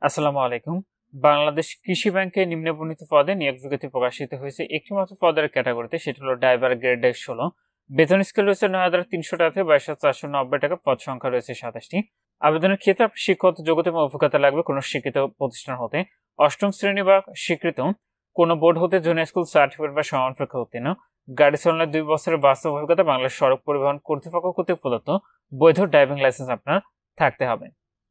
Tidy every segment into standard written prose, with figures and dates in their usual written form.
আসসালামু আলাইকুম। বাংলাদেশ কৃষি ব্যাংকে নিম্নবর্ণিত পদে নিয়োগ বিজ্ঞপ্তি প্রকাশিত হয়েছে একটি মাত্র পদের ক্যাটাগরিতে, সেটা হলো ড্রাইভার গ্রেড 16। বেতন স্কেল রয়েছে 9,300 টাকা থেকে 22,490 টাকা। পদ সংখ্যা রয়েছে 27টি। আবেদনের ক্ষেত্রে আপনার শিক্ষাগত যোগ্যতা এবং অভিজ্ঞতা লাগবে কোনো স্বীকৃত প্রতিষ্ঠান হতে, অষ্টম শ্রেণী বা স্বীকৃত কোনো বোর্ড হতে, জুনিয়র স্কুল সার্টিফিকেট বা সমান পরীক্ষা উত্তীর্ণ, গাড়ি চালানোর 2 বছরের বাস্তব অভিজ্ঞতা, বাংলাদেশ সড়ক পরিবহন কর্তৃপক্ষ কর্তৃক প্রদত্ত বৈধ ড্রাইভিং লাইসেন্স আপনার থাকতে হবে।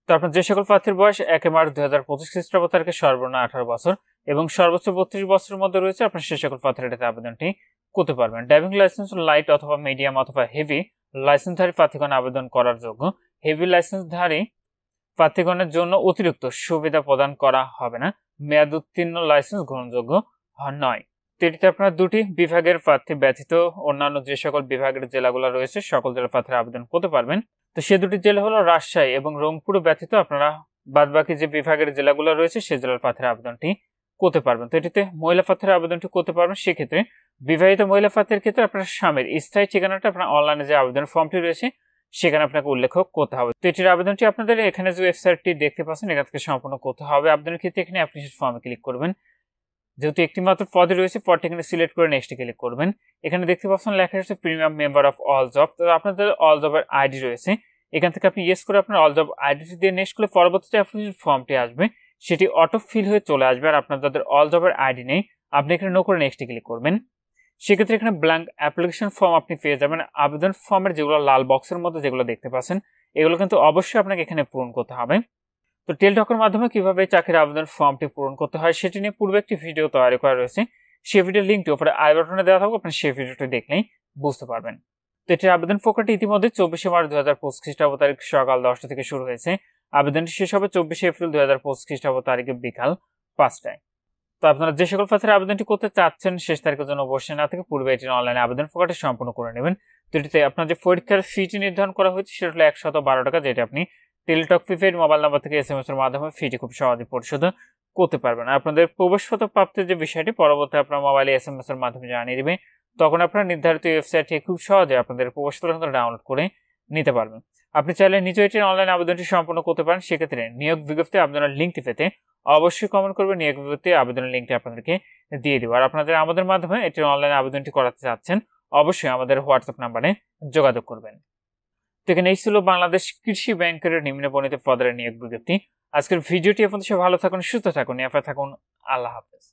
তো আপনার যে সকল প্রার্থীর বয়স 1 মার্চ 2025 খ্রিস্টাব্দ তারিখে সর্বনিম্ন 18 বছর এবং সর্বোচ্চ 32 বছরের মধ্যে রয়েছে, আপনার সে সকল প্রার্থীরা এটাতে আবেদনটি করতে পারবেন। ড্রাইভিং লাইসেন্স লাইট অথবা মিডিয়াম অথবা হেভি লাইসেন্সধারী প্রার্থীগণ আবেদন করার যোগ্য। হেভি লাইসেন্সধারী প্রার্থীগণের জন্য অতিরিক্ত সুবিধা প্রদান করা হবে না। মেয়াদ উত্তীর্ণ লাইসেন্স গ্রহণযোগ্য নয়। এটিতে আপনার দুটি বিভাগের প্রার্থী ব্যতীত অন্যান্য যে সকল বিভাগের জেলাগুলো রয়েছে সকল জেলার প্রার্থীরা আবেদন করতে পারবেন। তো সে দুটি জেলা হলো রাজশাহী এবং রংপুর ব্যতীত আপনারা বাদবাকি যে বিভাগের জেলাগুলো রয়েছে সেই জেলার প্রার্থীরা আবেদনটি করতে পারবেন। তো এটিতে মহিলা প্রার্থীরা আবেদনটি করতে পারবেন। সেক্ষেত্রে বিবাহিত মহিলা প্রার্থীর ক্ষেত্রে আপনার স্বামীর স্থায়ী ঠিকানাটা আপনার অনলাইনে যে আবেদন ফর্মটি রয়েছে সেখানে আপনাকে উল্লেখ করতে হবে। তো এটির আবেদনটি আপনাদের এখানে যে ওয়েবসাইটটি দেখতে পাচ্ছেন এখান থেকে সম্পূর্ণ করতে হবে। আবেদনের ক্ষেত্রে এখানে অ্যাপ্লিকেশন ফর্মে ক্লিক করবেন। যেহেতু একটি মাত্র পদে রয়েছে পদটি এখানে সিলেক্ট করে নেক্সটে ক্লিক করবেন। এখানে দেখতে পাচ্ছেন লেখা রয়েছে premium member of all job. তো আপনাদের অল জবের আইডি রয়েছে, এখান থেকে আপনি ইয়েস করে আপনার অল জব আইডিটি দিয়ে নেক্সট করলে পরবর্তীতে অ্যাপ্লিকেশন ফর্মটি আসবে, সেটি অটো ফিল হয়ে চলে আসবে। আর আপনার যাদের অল জবের আইডি নেই আপনি এখানে নো করে নেক্সটে ক্লিক করবেন। সেক্ষেত্রে এখানে ব্ল্যাঙ্ক অ্যাপ্লিকেশন ফর্ম আপনি পেয়ে যাবেন। আবেদন ফর্মের যেগুলো লাল বক্সের মধ্যে যেগুলো দেখতে পাচ্ছেন এগুলো কিন্তু অবশ্যই আপনাকে এখানে পূরণ করতে হবে। তো টেলটকের মাধ্যমে কিভাবে চাকরির আবেদন ফর্মটি পূরণ করতে হয় সেটি নিয়ে পূর্বে একটি ভিডিও তৈরি করা রয়েছে, সেই ভিডিওর লিঙ্কটি উপরে আই বাটনে দেওয়া থাকবে, আপনি সেই ভিডিওটি দেখলেই বুঝতে পারবেন। তো এটির আবেদন প্রক্রিয়াটি ইতিমধ্যে 24 মার্চ 2025 খ্রিস্টাব্দ তারিখ সকাল 10টা থেকে শুরু হয়েছে। আবেদনটি শেষ হবে 24 এপ্রিল 2025 খ্রিস্টাব্দ তারিখে বিকাল 5টায়। তো আপনারা যে সকল প্রার্থীরা আবেদনটি করতে চাচ্ছেন শেষ তারিখের জন্য বসে না থেকে পূর্বে এটির অনলাইনে আবেদন প্রক্রিয়াটি সম্পূর্ণ করে নেবেন। তো এটিতে আপনার যে পরীক্ষার ফিটি নির্ধারণ করা হয়েছে সেটা হলো 112 টাকা, যেটা আপনি টেলিটক প্রিপেড মোবাইল নাম্বার থেকে SMS এর মাধ্যমে ফিটি খুব সহজে পরিশোধ করতে পারবেন। আপনাদের প্রবেশপত্র প্রাপ্তির যে বিষয়টি পরবর্তী আপনার মোবাইলে SMS এর মাধ্যমে জানিয়ে দিবে, তখন আপনারা নির্ধারিত ওয়েবসাইট থেকে খুব সহজে আপনাদের প্রবেশপত্র ডাউনলোড করে নিতে পারবেন। আপনি চাইলে নিজে এটির অনলাইন আবেদনটি সম্পূর্ণ করতে পারেন। সেক্ষেত্রে নিয়োগ বিজ্ঞপ্তি আবেদনের লিঙ্কটি পেতে অবশ্যই কমেন্ট করবেন, নিয়োগ বিজ্ঞপ্তি আবেদনের লিঙ্কটি আপনাদেরকে দিয়ে দিব। আর আপনাদের আমাদের মাধ্যমে এটির অনলাইন আবেদনটি করাতে চাচ্ছেন অবশ্যই আমাদের হোয়াটসঅ্যাপ নাম্বারে যোগাযোগ করবেন। তো এখানে এই ছিল বাংলাদেশ কৃষি ব্যাংকের নিম্নবর্ণিত পদের নিয়োগ বিজ্ঞপ্তি। আজকের ভিডিওটি আপনাদের সবাই ভালো থাকুন, সুস্থ থাকুন, নিরাপদে থাকুন। আল্লাহ হাফেজ।